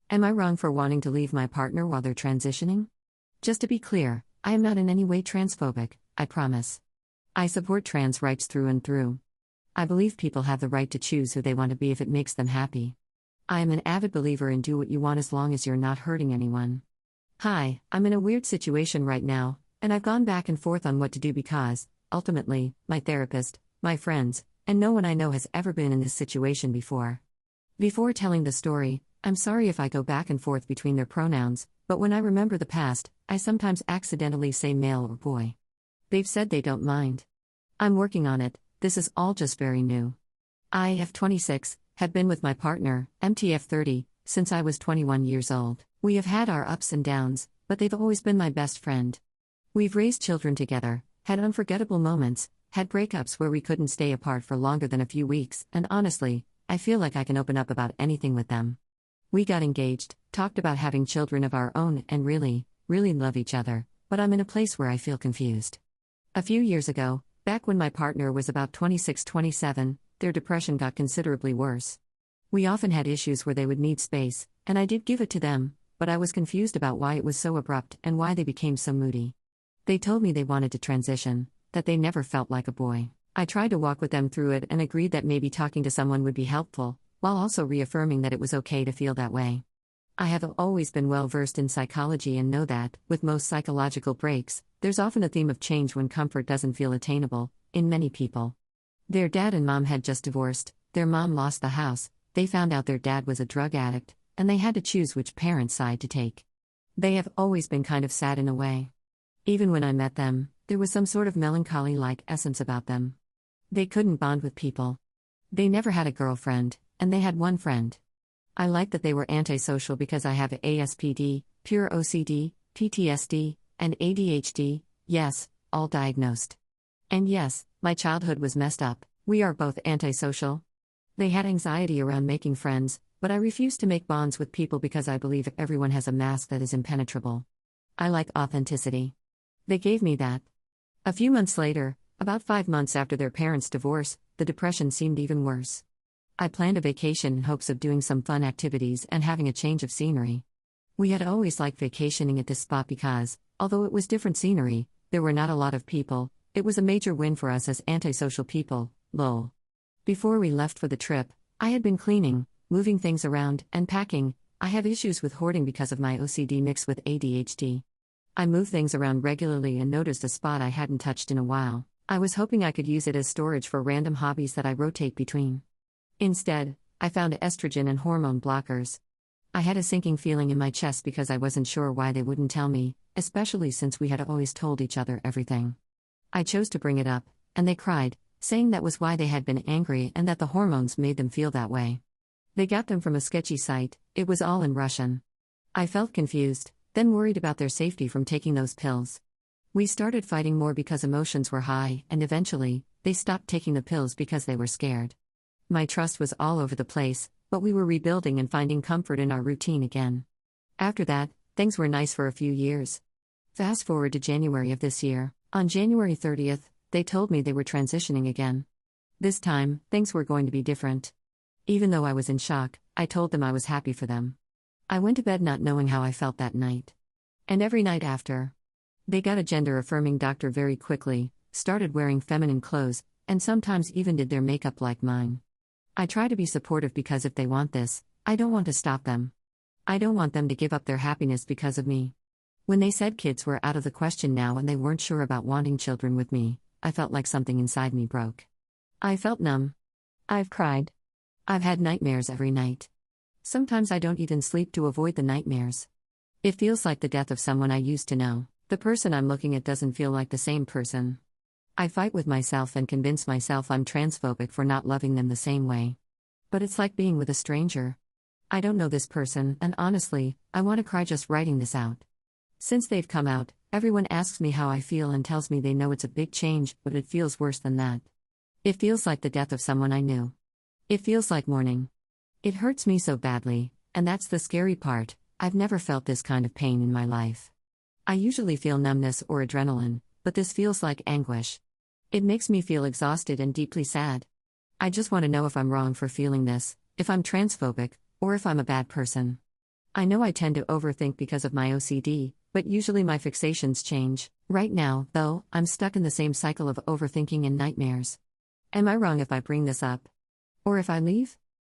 Am I wrong for wanting to leave my partner while they're transitioning? Just to be clear, I am not in any way transphobic, I promise. I support trans rights through and through. I believe people have the right to choose who they want to be if it makes them happy. I am an avid believer in do what you want as long as you're not hurting anyone. Hi, I'm in a weird situation right now, and I've gone back and forth on what to do because, ultimately, my therapist, my friends, and no one I know has ever been in this situation before. Before telling the story, I'm sorry if I go back and forth between their pronouns, but when I remember the past, I sometimes accidentally say male or boy. They've said they don't mind. I'm working on it, this is all just very new. I, F26, have been with my partner, MTF30, since I was 21 years old. We have had our ups and downs, but they've always been my best friend. We've raised children together, had unforgettable moments, had breakups where we couldn't stay apart for longer than a few weeks, and honestly, I feel like I can open up about anything with them. We got engaged, talked about having children of our own, and really, really love each other, but I'm in a place where I feel confused. A few years ago, back when my partner was about 26-27, their depression got considerably worse. We often had issues where they would need space, and I did give it to them, but I was confused about why it was so abrupt and why they became so moody. They told me they wanted to transition, that they never felt like a boy. I tried to walk with them through it and agreed that maybe talking to someone would be helpful, while also reaffirming that it was okay to feel that way. I have always been well versed in psychology and know that, with most psychological breaks, there's often a theme of change when comfort doesn't feel attainable, in many people. Their dad and mom had just divorced, their mom lost the house, they found out their dad was a drug addict, and they had to choose which parent's side to take. They have always been kind of sad in a way. Even when I met them, there was some sort of melancholy-like essence about them. They couldn't bond with people. They never had a girlfriend, and they had one friend. I like that they were antisocial because I have ASPD, pure OCD, PTSD, and ADHD, yes, all diagnosed. And yes, my childhood was messed up. We are both antisocial. They had anxiety around making friends, but I refuse to make bonds with people because I believe everyone has a mask that is impenetrable. I like authenticity. They gave me that. A few months later, about 5 months after their parents' divorce, the depression seemed even worse. I planned a vacation in hopes of doing some fun activities and having a change of scenery. We had always liked vacationing at this spot because, although it was different scenery, there were not a lot of people, it was a major win for us as antisocial people, lol. Before we left for the trip, I had been cleaning, moving things around, and packing. I have issues with hoarding because of my OCD mixed with ADHD. I move things around regularly and noticed a spot I hadn't touched in a while. I was hoping I could use it as storage for random hobbies that I rotate between. Instead, I found estrogen and hormone blockers. I had a sinking feeling in my chest because I wasn't sure why they wouldn't tell me, especially since we had always told each other everything. I chose to bring it up, and they cried, saying that was why they had been angry and that the hormones made them feel that way. They got them from a sketchy site, it was all in Russian. I felt confused, then worried about their safety from taking those pills. We started fighting more because emotions were high, and eventually, they stopped taking the pills because they were scared. My trust was all over the place, but we were rebuilding and finding comfort in our routine again. After that, things were nice for a few years. Fast forward to January of this year. On January 30th, they told me they were transitioning again. This time, things were going to be different. Even though I was in shock, I told them I was happy for them. I went to bed not knowing how I felt that night. And every night after. They got a gender-affirming doctor very quickly, started wearing feminine clothes, and sometimes even did their makeup like mine. I try to be supportive because if they want this, I don't want to stop them. I don't want them to give up their happiness because of me. When they said kids were out of the question now and they weren't sure about wanting children with me, I felt like something inside me broke. I felt numb. I've cried. I've had nightmares every night. Sometimes I don't even sleep to avoid the nightmares. It feels like the death of someone I used to know. The person I'm looking at doesn't feel like the same person. I fight with myself and convince myself I'm transphobic for not loving them the same way. But it's like being with a stranger. I don't know this person, and honestly, I want to cry just writing this out. Since they've come out, everyone asks me how I feel and tells me they know it's a big change, but it feels worse than that. It feels like the death of someone I knew. It feels like mourning. It hurts me so badly, and that's the scary part. I've never felt this kind of pain in my life. I usually feel numbness or adrenaline, but this feels like anguish. It makes me feel exhausted and deeply sad. I just want to know if I'm wrong for feeling this, if I'm transphobic, or if I'm a bad person. I know I tend to overthink because of my OCD, but usually my fixations change. Right now, though, I'm stuck in the same cycle of overthinking and nightmares. Am I wrong if I bring this up? Or if I leave?